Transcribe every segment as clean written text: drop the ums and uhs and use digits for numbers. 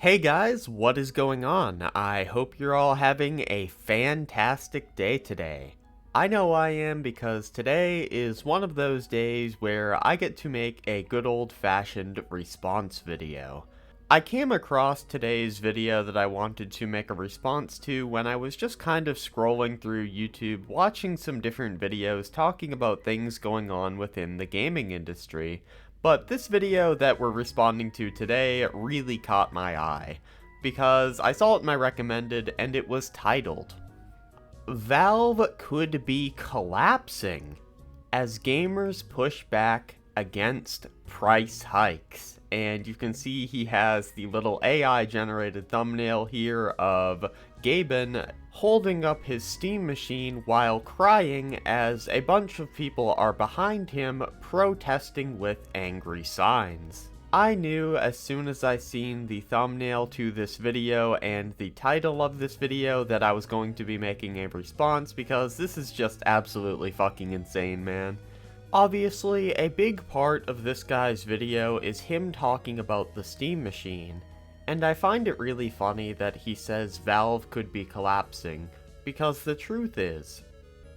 Hey guys, what is going on? I hope you're all having a fantastic day today. I know I am because today is one of those days where I get to make a good old-fashioned response video. I came across today's video that I wanted to make a response to when I was just kind of scrolling through YouTube, watching some different videos talking about things going on within the gaming industry. But this video that we're responding to today really caught my eye, because I saw it in my recommended and it was titled, Valve could be collapsing as gamers push back against price hikes. And you can see he has the little AI generated thumbnail here of Gaben holding up his Steam machine while crying as a bunch of people are behind him protesting with angry signs. I knew as soon as I seen the thumbnail to this video and the title of this video that I was going to be making a response, because this is just absolutely fucking insane, man. Obviously, a big part of this guy's video is him talking about the Steam machine, and I find it really funny that he says Valve could be collapsing, because the truth is,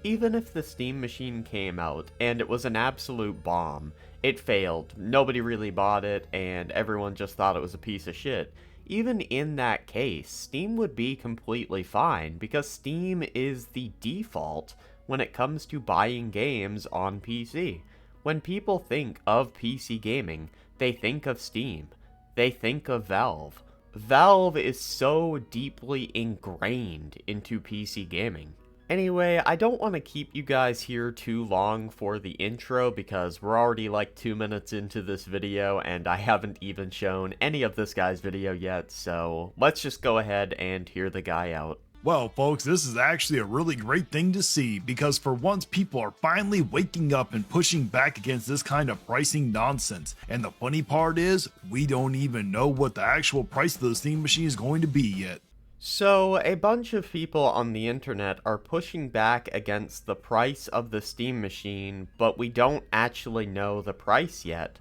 even if the Steam machine came out and it was an absolute bomb, it failed, nobody really bought it, and everyone just thought it was a piece of shit, even in that case, Steam would be completely fine, because Steam is the default when it comes to buying games on PC. When people think of PC gaming, they think of Steam. They think of Valve. Valve is so deeply ingrained into PC gaming. Anyway, I don't want to keep you guys here too long for the intro because we're already like 2 minutes into this video and I haven't even shown any of this guy's video yet, so let's just go ahead and hear the guy out. Well, folks, this is actually a really great thing to see because for once people are finally waking up and pushing back against this kind of pricing nonsense. And the funny part is, we don't even know what the actual price of the Steam machine is going to be yet. So, a bunch of people on the internet are pushing back against the price of the Steam machine, but we don't actually know the price yet.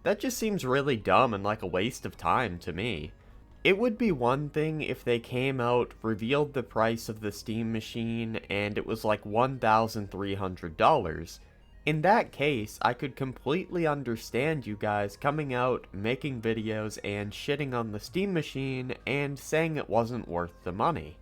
That just seems really dumb and like a waste of time to me. It would be one thing if they came out, revealed the price of the Steam machine, and it was like $1,300. In that case, I could completely understand you guys coming out, making videos, and shitting on the Steam machine, and saying it wasn't worth the money.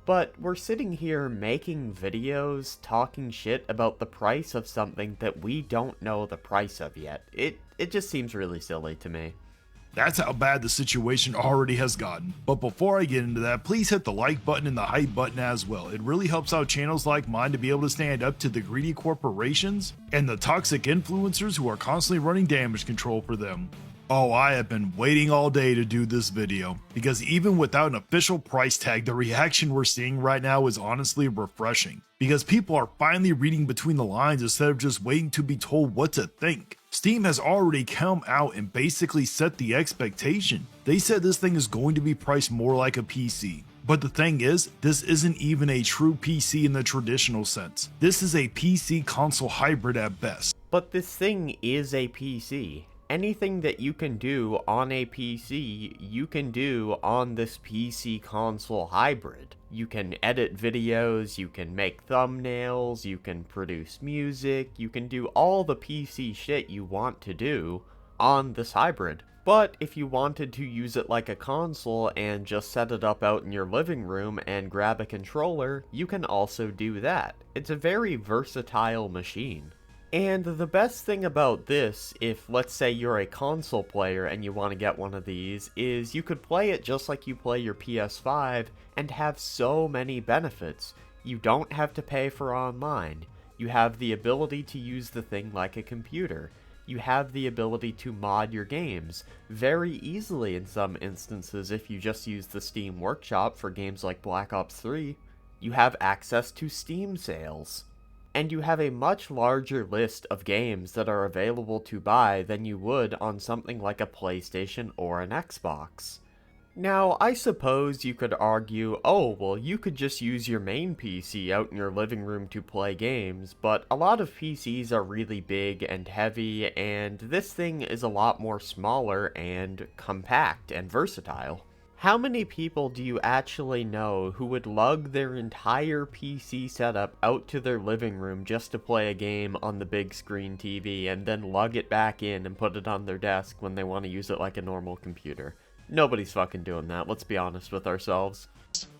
But we're sitting here making videos, talking shit about the price of something that we don't know the price of yet. It just seems really silly to me. That's how bad the situation already has gotten. But before I get into that, please hit the like button and the hype button as well. It really helps out channels like mine to be able to stand up to the greedy corporations and the toxic influencers who are constantly running damage control for them. Oh, I have been waiting all day to do this video, because even without an official price tag, the reaction we're seeing right now is honestly refreshing, because people are finally reading between the lines instead of just waiting to be told what to think. Steam has already come out and basically set the expectation. They said this thing is going to be priced more like a PC. But the thing is, this isn't even a true PC in the traditional sense. This is a PC console hybrid at best. But this thing is a PC. Anything that you can do on a PC, you can do on this PC console hybrid. You can edit videos, you can make thumbnails, you can produce music, you can do all the PC shit you want to do on this hybrid. But if you wanted to use it like a console and just set it up out in your living room and grab a controller, you can also do that. It's a very versatile machine. And the best thing about this, if let's say you're a console player and you want to get one of these, is you could play it just like you play your PS5 and have so many benefits. You don't have to pay for online. You have the ability to use the thing like a computer. You have the ability to mod your games very easily in some instances if you just use the Steam Workshop for games like Black Ops 3. You have access to Steam sales. And you have a much larger list of games that are available to buy than you would on something like a PlayStation or an Xbox. Now, I suppose you could argue, oh, well, you could just use your main PC out in your living room to play games, but a lot of PCs are really big and heavy, and this thing is a lot more smaller and compact and versatile. How many people do you actually know who would lug their entire PC setup out to their living room just to play a game on the big screen TV and then lug it back in and put it on their desk when they want to use it like a normal computer? Nobody's fucking doing that, let's be honest with ourselves.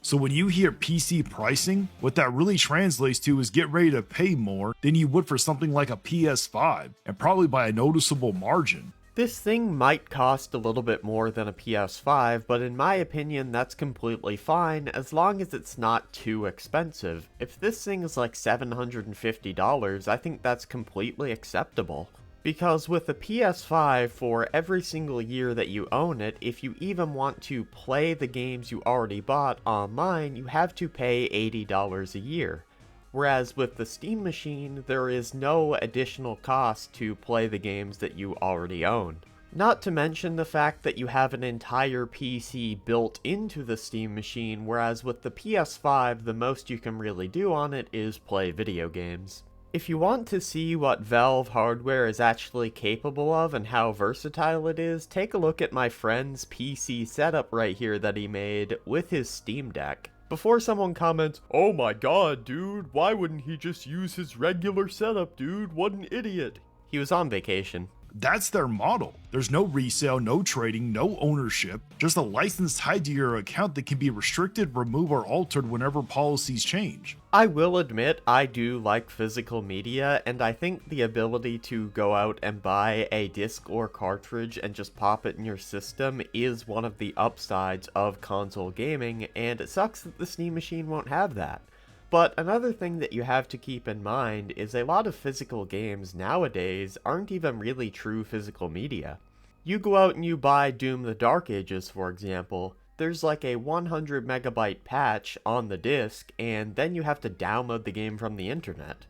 So when you hear PC pricing, what that really translates to is get ready to pay more than you would for something like a PS5, and probably by a noticeable margin. This thing might cost a little bit more than a PS5, but in my opinion that's completely fine as long as it's not too expensive. If this thing is like $750, I think that's completely acceptable. Because with the PS5, for every single year that you own it, if you even want to play the games you already bought online, you have to pay $80 a year. Whereas with the Steam machine, there is no additional cost to play the games that you already own. Not to mention the fact that you have an entire PC built into the Steam machine, whereas with the PS5, the most you can really do on it is play video games. If you want to see what Valve hardware is actually capable of and how versatile it is, take a look at my friend's PC setup right here that he made with his Steam Deck. Before someone comments, "Oh my god, dude, why wouldn't he just use his regular setup, dude? What an idiot." He was on vacation. That's their model. There's no resale, no trading, no ownership, just a license tied to your account that can be restricted, removed, or altered whenever policies change. I will admit I do like physical media, and I think the ability to go out and buy a disc or cartridge and just pop it in your system is one of the upsides of console gaming, and it sucks that the Steam machine won't have that. But another thing that you have to keep in mind is a lot of physical games nowadays aren't even really true physical media. You go out and you buy Doom the Dark Ages, for example, there's like a 100 megabyte patch on the disc, and then you have to download the game from the internet.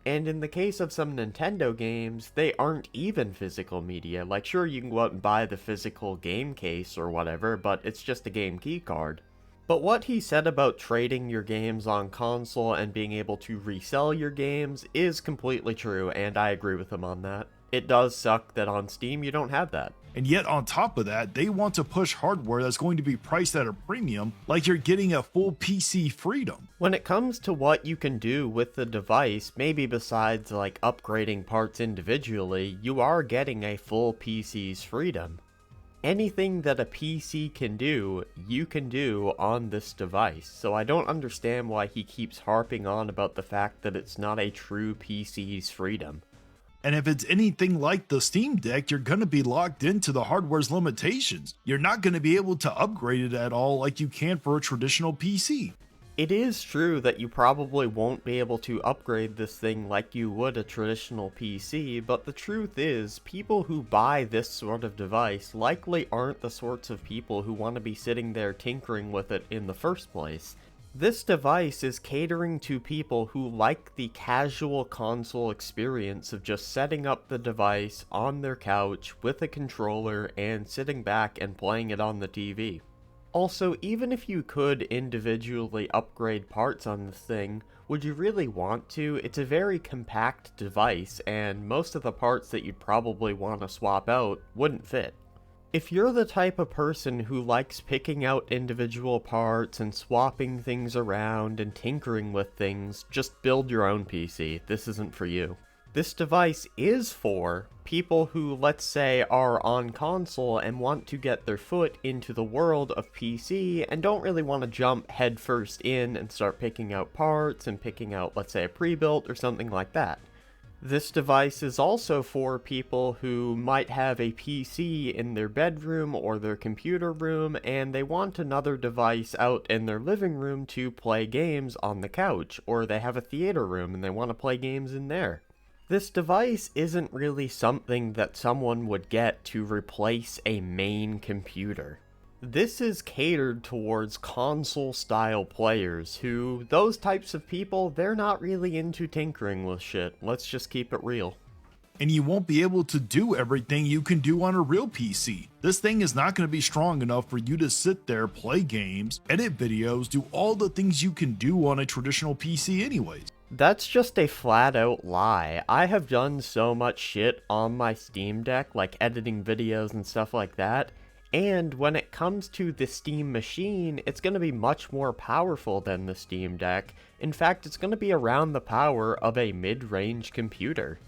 And in the case of some Nintendo games, they aren't even physical media. Like, sure, you can go out and buy the physical game case or whatever, but it's just a game key card. But what he said about trading your games on console and being able to resell your games is completely true, and I agree with him on that. It does suck that on Steam you don't have that. And yet on top of that, they want to push hardware that's going to be priced at a premium, like you're getting a full PC freedom. When it comes to what you can do with the device, maybe besides like upgrading parts individually, you are getting a full PC's freedom. Anything that a PC can do, you can do on this device, so I don't understand why he keeps harping on about the fact that it's not a true PC's freedom. And if it's anything like the Steam Deck, you're going to be locked into the hardware's limitations. You're not going to be able to upgrade it at all like you can for a traditional PC. It is true that you probably won't be able to upgrade this thing like you would a traditional PC, but the truth is, people who buy this sort of device likely aren't the sorts of people who want to be sitting there tinkering with it in the first place. This device is catering to people who like the casual console experience of just setting up the device on their couch with a controller and sitting back and playing it on the TV. Also, even if you could individually upgrade parts on this thing, would you really want to? It's a very compact device, and most of the parts that you'd probably want to swap out wouldn't fit. If you're the type of person who likes picking out individual parts and swapping things around and tinkering with things, just build your own PC. This isn't for you. This device is for people who, let's say, are on console and want to get their foot into the world of PC and don't really want to jump headfirst in and start picking out parts and picking out, let's say, a pre-built or something like that. This device is also for people who might have a PC in their bedroom or their computer room and they want another device out in their living room to play games on the couch, or they have a theater room and they want to play games in there. This device isn't really something that someone would get to replace a main computer. This is catered towards console-style players who, those types of people, they're not really into tinkering with shit. Let's just keep it real. And you won't be able to do everything you can do on a real PC. This thing is not going to be strong enough for you to sit there, play games, edit videos, do all the things you can do on a traditional PC anyways. That's just a flat out lie. I have done so much shit on my Steam Deck, like editing videos and stuff like that, And when it comes to the Steam Machine, it's going to be much more powerful than the Steam Deck. In fact, it's going to be around the power of a mid-range computer.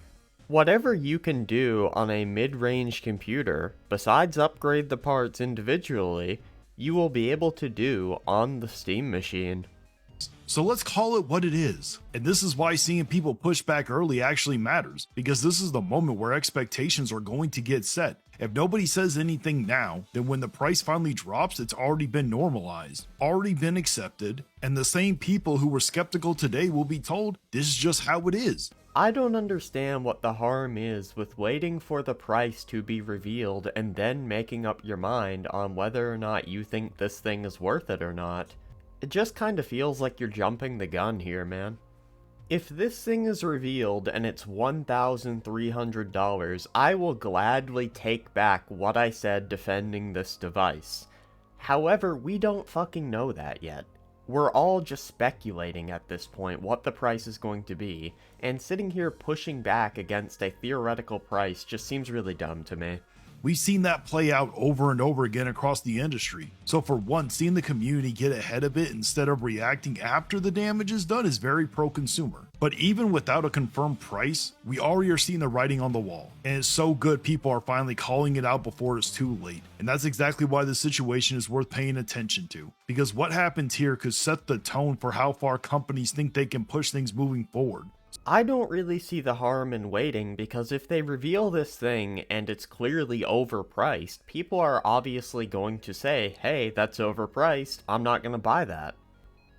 Whatever you can do on a mid-range computer, besides upgrade the parts individually, you will be able to do on the Steam Machine. So let's call it what it is. And this is why seeing people push back early actually matters, because this is the moment where expectations are going to get set. If nobody says anything now, then when the price finally drops, it's already been normalized, already been accepted, and the same people who were skeptical today will be told this is just how it is. I don't understand what the harm is with waiting for the price to be revealed and then making up your mind on whether or not you think this thing is worth it or not. It just kinda feels like you're jumping the gun here, man. If this thing is revealed and it's $1,300, I will gladly take back what I said defending this device. However, we don't fucking know that yet. We're all just speculating at this point what the price is going to be, and sitting here pushing back against a theoretical price just seems really dumb to me. We've seen that play out over and over again across the industry. So for once, seeing the community get ahead of it instead of reacting after the damage is done is very pro-consumer. But even without a confirmed price, we already are seeing the writing on the wall. And it's so good people are finally calling it out before it's too late. And that's exactly why this situation is worth paying attention to. Because what happens here could set the tone for how far companies think they can push things moving forward. I don't really see the harm in waiting, because if they reveal this thing and it's clearly overpriced, people are obviously going to say, hey, that's overpriced, I'm not gonna buy that.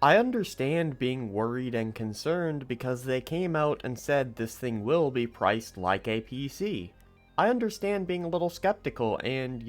I understand being worried and concerned because they came out and said this thing will be priced like a PC. I understand being a little skeptical and,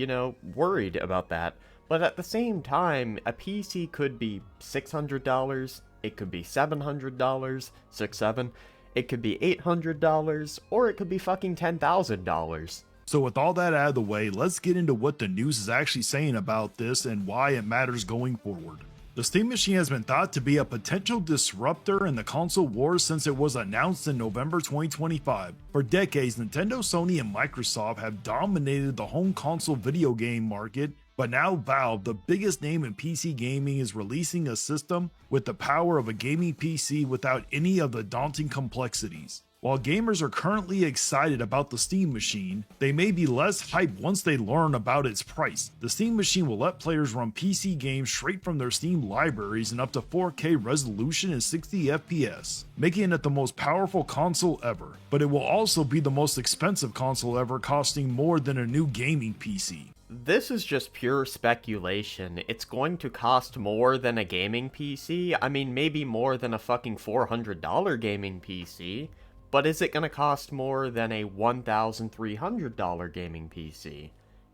worried about that, but at the same time, a PC could be $600, it could be $700, $700, it could be $800, or it could be fucking $10,000. So with all that out of the way, let's get into what the news is actually saying about this and why it matters going forward. The Steam Machine has been thought to be a potential disruptor in the console wars since it was announced in November 2025. For decades, Nintendo, Sony, and Microsoft have dominated the home console video game market, but now Valve, the biggest name in PC gaming, is releasing a system with the power of a gaming PC without any of the daunting complexities. While gamers are currently excited about the Steam Machine, they may be less hyped once they learn about its price. The Steam Machine will let players run PC games straight from their Steam libraries in up to 4K resolution and 60 FPS, making it the most powerful console ever. But it will also be the most expensive console ever, costing more than a new gaming PC. This is just pure speculation. It's going to cost more than a gaming PC. I mean, maybe more than a fucking $400 gaming PC. But is it going to cost more than a $1,300 gaming PC?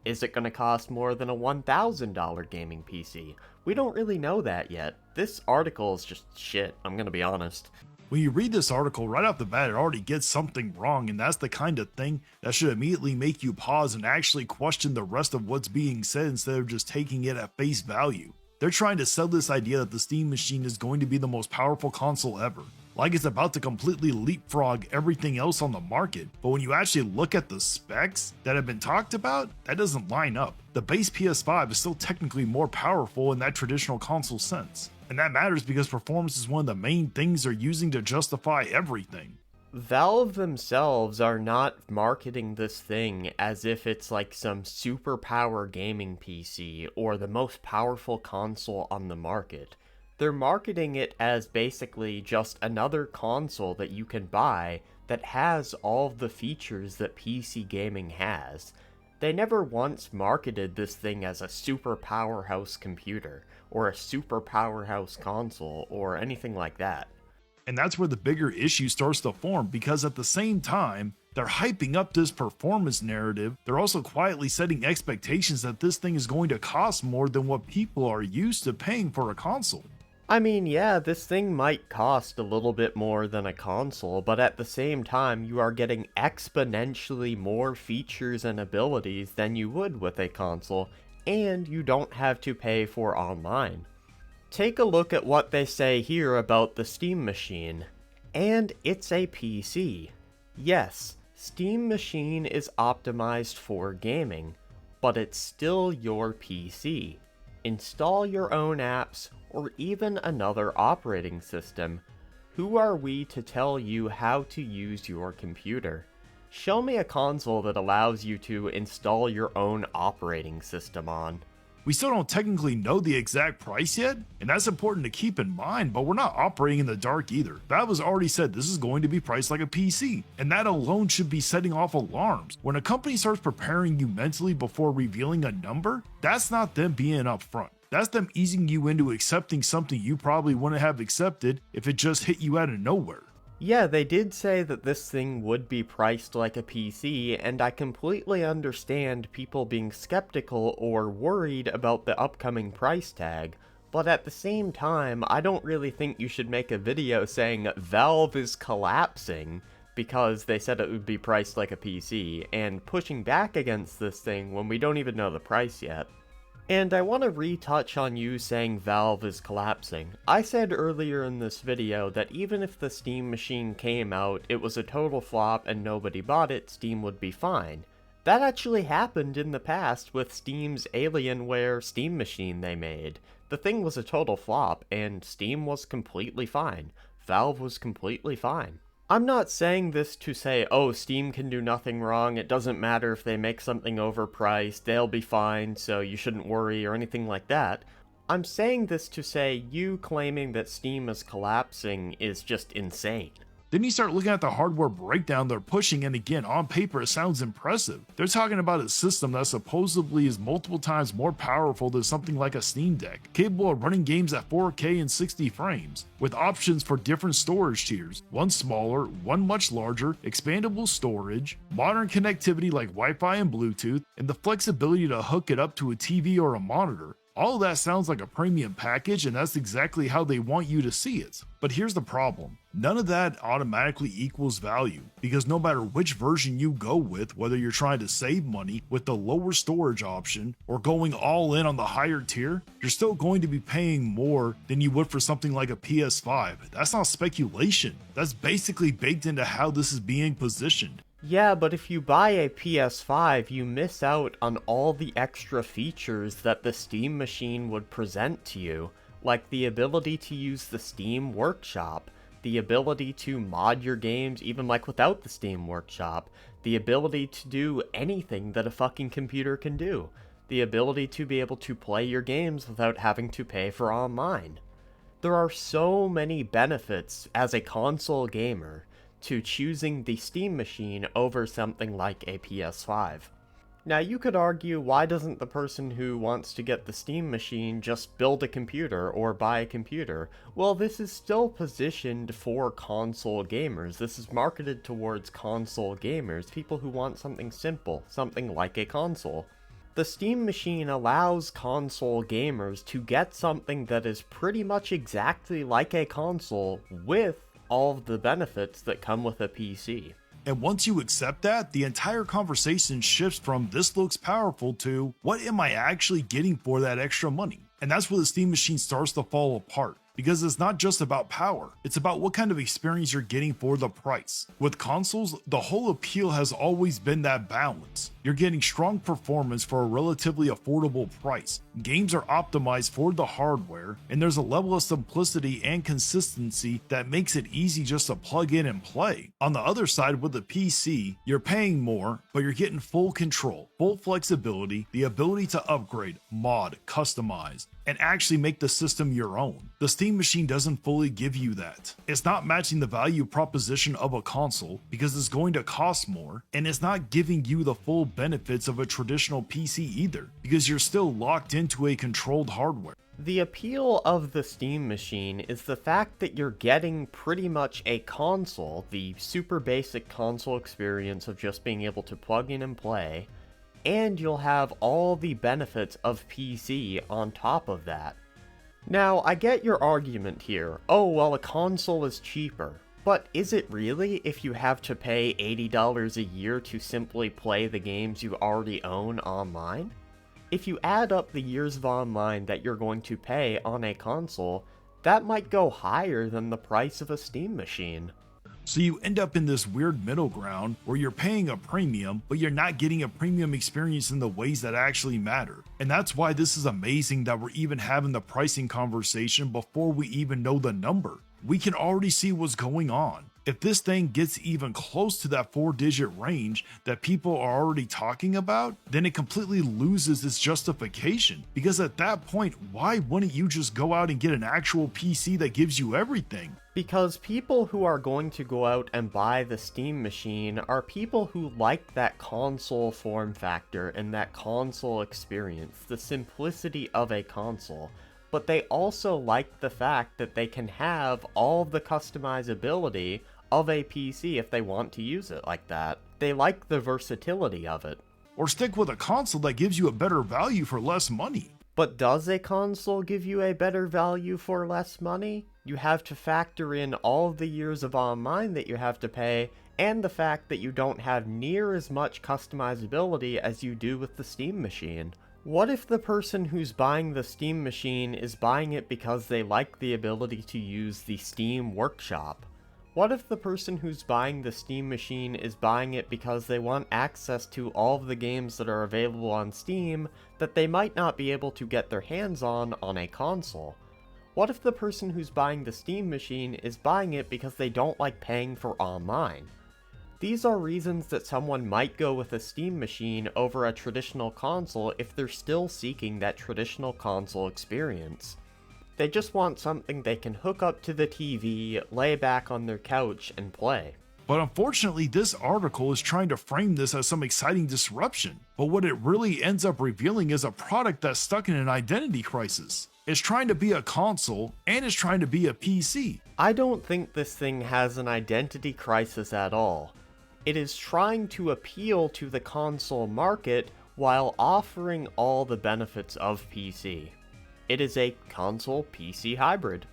Is it going to cost more than a $1,000 gaming PC? We don't really know that yet. This article is just shit, I'm going to be honest. When you read this article, right off the bat, it already gets something wrong, and that's the kind of thing that should immediately make you pause and actually question the rest of what's being said instead of just taking it at face value. They're trying to sell this idea that the Steam Machine is going to be the most powerful console ever, like it's about to completely leapfrog everything else on the market. But when you actually look at the specs that have been talked about, that doesn't line up. The base PS5 is still technically more powerful in that traditional console sense. And that matters because performance is one of the main things they're using to justify everything. Valve themselves are not marketing this thing as if it's like some superpower gaming PC or the most powerful console on the market. They're marketing it as basically just another console that you can buy that has all of the features that PC gaming has. They never once marketed this thing as a super powerhouse computer, or a super powerhouse console, or anything like that. And that's where the bigger issue starts to form, because at the same time, they're hyping up this performance narrative, they're also quietly setting expectations that this thing is going to cost more than what people are used to paying for a console. I mean, yeah, this thing might cost a little bit more than a console, but at the same time, you are getting exponentially more features and abilities than you would with a console, and you don't have to pay for online. Take a look at what they say here about the Steam Machine. And it's a PC. Yes, Steam Machine is optimized for gaming. but it's still your PC. Install your own apps, or even another operating system. Who are we to tell you how to use your computer? Show me a console that allows you to install your own operating system on. We still don't technically know the exact price yet, and that's important to keep in mind, but we're not operating in the dark either. Valve has already said this is going to be priced like a PC, and that alone should be setting off alarms. When a company starts preparing you mentally before revealing a number, that's not them being upfront. That's them easing you into accepting something you probably wouldn't have accepted if it just hit you out of nowhere. Yeah, they did say that this thing would be priced like a PC, and I completely understand people being skeptical or worried about the upcoming price tag, but at the same time, I don't really think you should make a video saying Valve is collapsing because they said it would be priced like a PC, and pushing back against this thing when we don't even know the price yet. And I want to retouch on you saying Valve is collapsing. I said earlier in this video that even if the Steam machine came out, it was a total flop and nobody bought it, Steam would be fine. That actually happened in the past with Steam's Alienware Steam machine they made. The thing was a total flop, and Steam was completely fine. Valve was completely fine. I'm not saying this to say, oh, Steam can do nothing wrong, it doesn't matter if they make something overpriced, they'll be fine, so you shouldn't worry or anything like that. I'm saying this to say you claiming that Steam is collapsing is just insane. Then you start looking at the hardware breakdown they're pushing, and again, on paper it sounds impressive. They're talking about a system that supposedly is multiple times more powerful than something like a Steam Deck, capable of running games at 4K and 60 frames, with options for different storage tiers, one smaller, one much larger, expandable storage, modern connectivity like Wi-Fi and Bluetooth, and the flexibility to hook it up to a TV or a monitor. All of that sounds like a premium package, and that's exactly how they want you to see it. But here's the problem. None of that automatically equals value, because no matter which version you go with, whether you're trying to save money with the lower storage option or going all in on the higher tier, you're still going to be paying more than you would for something like a PS5. That's not speculation. That's basically baked into how this is being positioned. Yeah, but if you buy a PS5, you miss out on all the extra features that the Steam machine would present to you, like the ability to use the Steam Workshop, the ability to mod your games even like without the Steam Workshop, the ability to do anything that a fucking computer can do, the ability to be able to play your games without having to pay for online. There are so many benefits as a console gamer to choosing the Steam machine over something like a PS5. Now you could argue, why doesn't the person who wants to get the Steam machine just build a computer or buy a computer? Well, this is still positioned for console gamers. This is marketed towards console gamers, people who want something simple, something like a console. The Steam machine allows console gamers to get something that is pretty much exactly like a console with all of the benefits that come with a PC. And once you accept that, the entire conversation shifts from this looks powerful to what am I actually getting for that extra money? And that's where the Steam machine starts to fall apart. Because it's not just about power, it's about what kind of experience you're getting for the price. With consoles, the whole appeal has always been that balance. You're getting strong performance for a relatively affordable price. Games are optimized for the hardware, and there's a level of simplicity and consistency that makes it easy just to plug in and play. On the other side, with the PC, you're paying more, but you're getting full control, full flexibility, the ability to upgrade, mod, customize, and actually make the system your own. The Steam machine doesn't fully give you that. It's not matching the value proposition of a console because it's going to cost more, and it's not giving you the full benefits of a traditional PC either because you're still locked into a controlled hardware. The appeal of the Steam machine is the fact that you're getting pretty much a console, the super basic console experience of just being able to plug in and play, and you'll have all the benefits of PC on top of that. Now, I get your argument here. Oh, well, a console is cheaper. But is it really if you have to pay $80 a year to simply play the games you already own online? If you add up the years of online that you're going to pay on a console, that might go higher than the price of a Steam machine. So you end up in this weird middle ground where you're paying a premium, but you're not getting a premium experience in the ways that actually matter. And that's why this is amazing that we're even having the pricing conversation before we even know the number. We can already see what's going on. If this thing gets even close to that 4-digit range that people are already talking about, then it completely loses its justification. Because at that point, why wouldn't you just go out and get an actual PC that gives you everything? Because people who are going to go out and buy the Steam machine are people who like that console form factor and that console experience, the simplicity of a console. But they also like the fact that they can have all the customizability of a PC if they want to use it like that. They like the versatility of it. Or stick with a console that gives you a better value for less money. But does a console give you a better value for less money? You have to factor in all of the years of online that you have to pay, and the fact that you don't have near as much customizability as you do with the Steam machine. What if the person who's buying the Steam machine is buying it because they like the ability to use the Steam Workshop? What if the person who's buying the Steam machine is buying it because they want access to all of the games that are available on Steam that they might not be able to get their hands on a console? What if the person who's buying the Steam machine is buying it because they don't like paying for online? These are reasons that someone might go with a Steam machine over a traditional console if they're still seeking that traditional console experience. They just want something they can hook up to the TV, lay back on their couch, and play. But unfortunately, this article is trying to frame this as some exciting disruption. But what it really ends up revealing is a product that's stuck in an identity crisis. It's trying to be a console, and it's trying to be a PC. I don't think this thing has an identity crisis at all. It is trying to appeal to the console market while offering all the benefits of PC. It is a console-PC hybrid.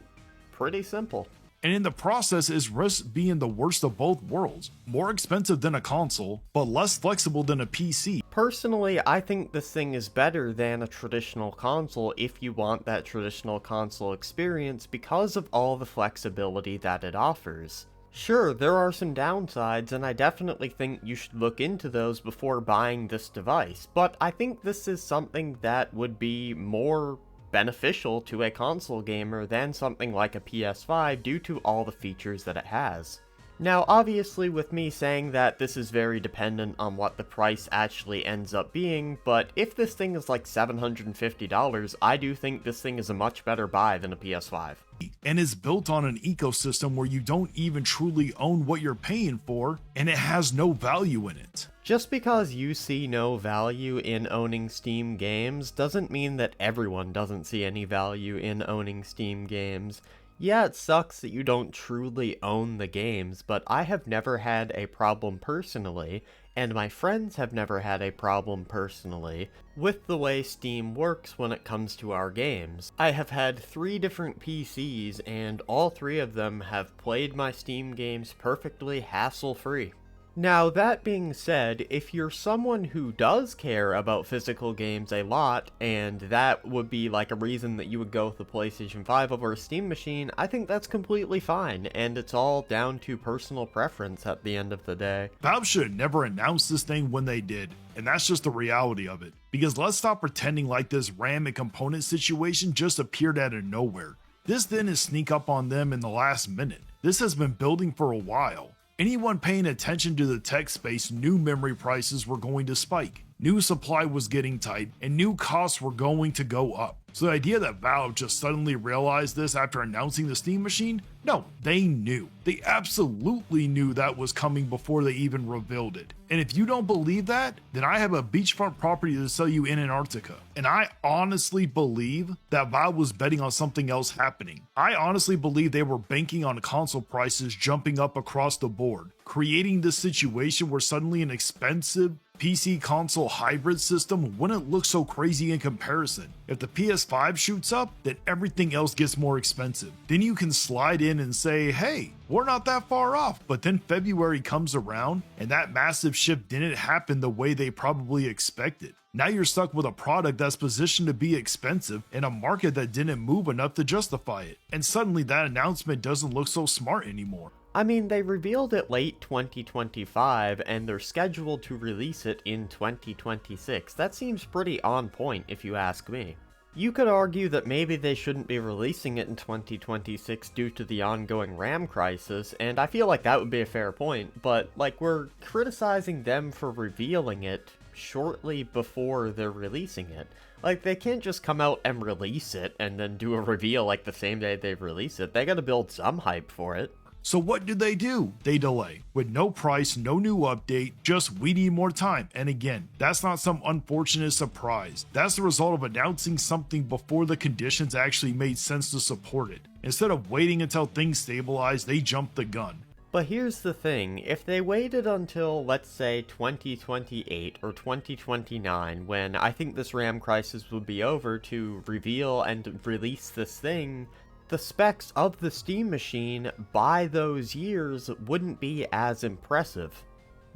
Pretty simple. And in the process is risks being the worst of both worlds. More expensive than a console, but less flexible than a PC. Personally, I think this thing is better than a traditional console if you want that traditional console experience because of all the flexibility that it offers. Sure, there are some downsides, and I definitely think you should look into those before buying this device, but I think this is something that would be more beneficial to a console gamer than something like a PS5 due to all the features that it has. Now, obviously with me saying that, this is very dependent on what the price actually ends up being, but if this thing is like $750, I do think this thing is a much better buy than a PS5. And is built on an ecosystem where you don't even truly own what you're paying for, and it has no value in it. Just because you see no value in owning Steam games doesn't mean that everyone doesn't see any value in owning Steam games. Yeah, it sucks that you don't truly own the games, but I have never had a problem personally, and my friends have never had a problem personally, with the way Steam works when it comes to our games. I have had 3 different PCs, and all 3 of them have played my Steam games perfectly hassle-free. Now, that being said, if you're someone who does care about physical games a lot, and that would be like a reason that you would go with the PlayStation 5 over a Steam machine, I think that's completely fine, and it's all down to personal preference at the end of the day. Valve should have never announced this thing when they did, and that's just the reality of it. Because let's stop pretending like this RAM and component situation just appeared out of nowhere. This didn't sneak up on them in the last minute. This has been building for a while. Anyone paying attention to the tech space knew memory prices were going to spike, new supply was getting tight, and new costs were going to go up. So the idea that Valve just suddenly realized this after announcing the Steam machine? No, they knew. They absolutely knew that was coming before they even revealed it. And if you don't believe that, then I have a beachfront property to sell you in Antarctica. And I honestly believe that Valve was betting on something else happening. I honestly believe they were banking on console prices jumping up across the board, creating this situation where suddenly an expensive PC console hybrid system wouldn't look so crazy in comparison. If the PS5 shoots up, then everything else gets more expensive. Then you can slide in and say, hey, we're not that far off. But then February comes around and that massive shift didn't happen the way they probably expected. Now you're stuck with a product that's positioned to be expensive in a market that didn't move enough to justify it. And suddenly that announcement doesn't look so smart anymore. I mean, they revealed it late 2025, and they're scheduled to release it in 2026. That seems pretty on point, if you ask me. You could argue that maybe they shouldn't be releasing it in 2026 due to the ongoing RAM crisis, and I feel like that would be a fair point, but, like, we're criticizing them for revealing it shortly before they're releasing it. Like, they can't just come out and release it and then do a reveal like the same day they release it. They gotta build some hype for it. So what do? They delay. With no price, no new update, just we need more time. And again, that's not some unfortunate surprise. That's the result of announcing something before the conditions actually made sense to support it. Instead of waiting until things stabilize, they jumped the gun. But here's the thing, if they waited until, let's say, 2028 or 2029, when I think this RAM crisis would be over, to reveal and release this thing, the specs of the Steam Machine by those years wouldn't be as impressive.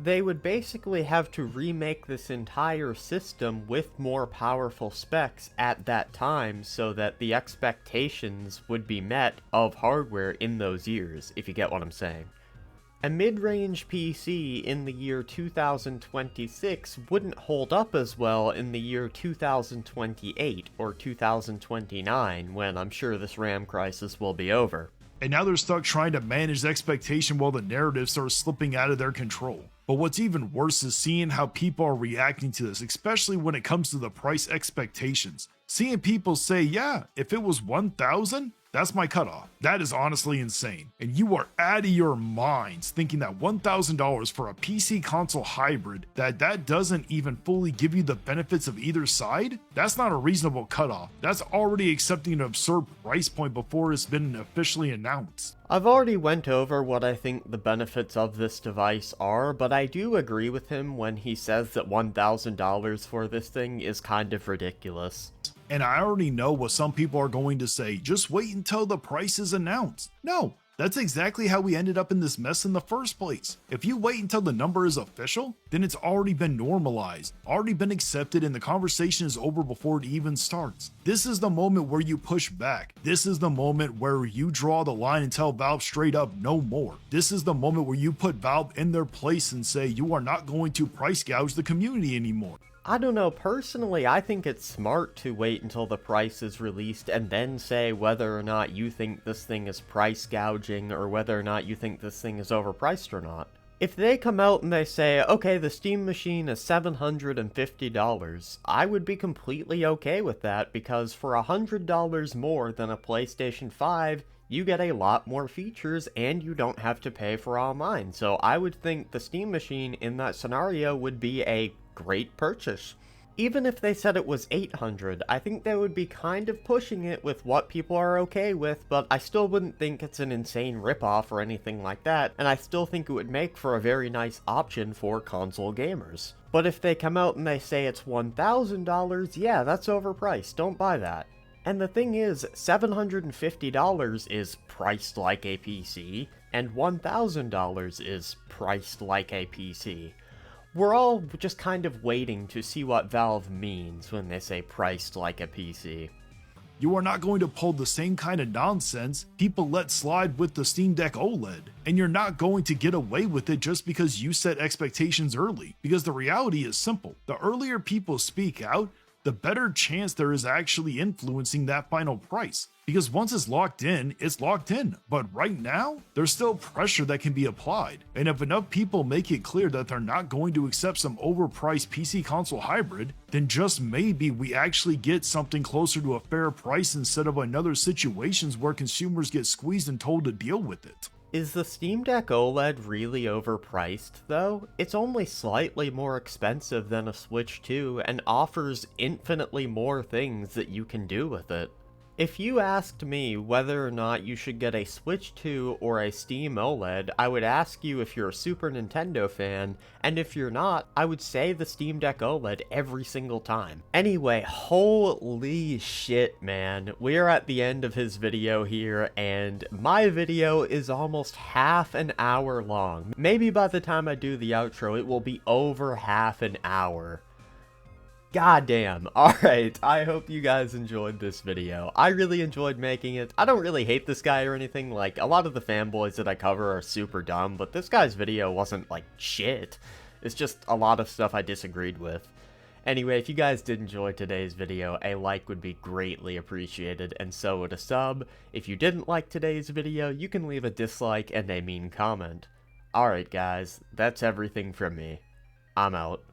They would basically have to remake this entire system with more powerful specs at that time so that the expectations would be met of hardware in those years, if you get what I'm saying. A mid-range PC in the year 2026 wouldn't hold up as well in the year 2028 or 2029, when I'm sure this RAM crisis will be over. And now they're stuck trying to manage expectation while the narrative starts slipping out of their control. But what's even worse is seeing how people are reacting to this, especially when it comes to the price expectations. Seeing people say, yeah, if it was 1,000, that's my cutoff. That is honestly insane. And you are out of your minds thinking that $1,000 for a PC console hybrid, that doesn't even fully give you the benefits of either side? That's not a reasonable cutoff. That's already accepting an absurd price point before it's been officially announced. I've already went over what I think the benefits of this device are, but I do agree with him when he says that $1,000 for this thing is kind of ridiculous. And I already know what some people are going to say, just wait until the price is announced. No, that's exactly how we ended up in this mess in the first place. If you wait until the number is official, then it's already been normalized, already been accepted, and the conversation is over before it even starts. This is the moment where you push back. This is the moment where you draw the line and tell Valve straight up no more. This is the moment where you put Valve in their place and say you are not going to price gouge the community anymore. I don't know, personally, I think it's smart to wait until the price is released and then say whether or not you think this thing is price gouging or whether or not you think this thing is overpriced or not. If they come out and they say, okay, the Steam Machine is $750, I would be completely okay with that because for $100 more than a PlayStation 5, you get a lot more features and you don't have to pay for online. So I would think the Steam Machine in that scenario would be a great purchase. Even if they said it was $800, I think they would be kind of pushing it with what people are okay with, but I still wouldn't think it's an insane ripoff or anything like that, and I still think it would make for a very nice option for console gamers. But if they come out and they say it's $1,000, yeah, that's overpriced, don't buy that. And the thing is, $750 is priced like a PC, and $1,000 is priced like a PC. We're all just kind of waiting to see what Valve means when they say priced like a PC. You are not going to pull the same kind of nonsense people let slide with the Steam Deck OLED, and you're not going to get away with it just because you set expectations early, because the reality is simple. The earlier people speak out, the better chance there is actually influencing that final price. Because once it's locked in, it's locked in. But right now, there's still pressure that can be applied. And if enough people make it clear that they're not going to accept some overpriced PC console hybrid, then just maybe we actually get something closer to a fair price instead of another situations where consumers get squeezed and told to deal with it. Is the Steam Deck OLED really overpriced, though? It's only slightly more expensive than a Switch 2 and offers infinitely more things that you can do with it. If you asked me whether or not you should get a Switch 2 or a Steam OLED, I would ask you if you're a Super Nintendo fan, and if you're not, I would say the Steam Deck OLED every single time. Anyway, holy shit, man. We're at the end of his video here, and my video is almost half an hour long. Maybe by the time I do the outro, it will be over half an hour. Goddamn. Alright, I hope you guys enjoyed this video. I really enjoyed making it. I don't really hate this guy or anything. Like, a lot of the fanboys that I cover are super dumb, but this guy's video wasn't, like, shit. It's just a lot of stuff I disagreed with. Anyway, if you guys did enjoy today's video, a like would be greatly appreciated, and so would a sub. If you didn't like today's video, you can leave a dislike and a mean comment. Alright guys, that's everything from me. I'm out.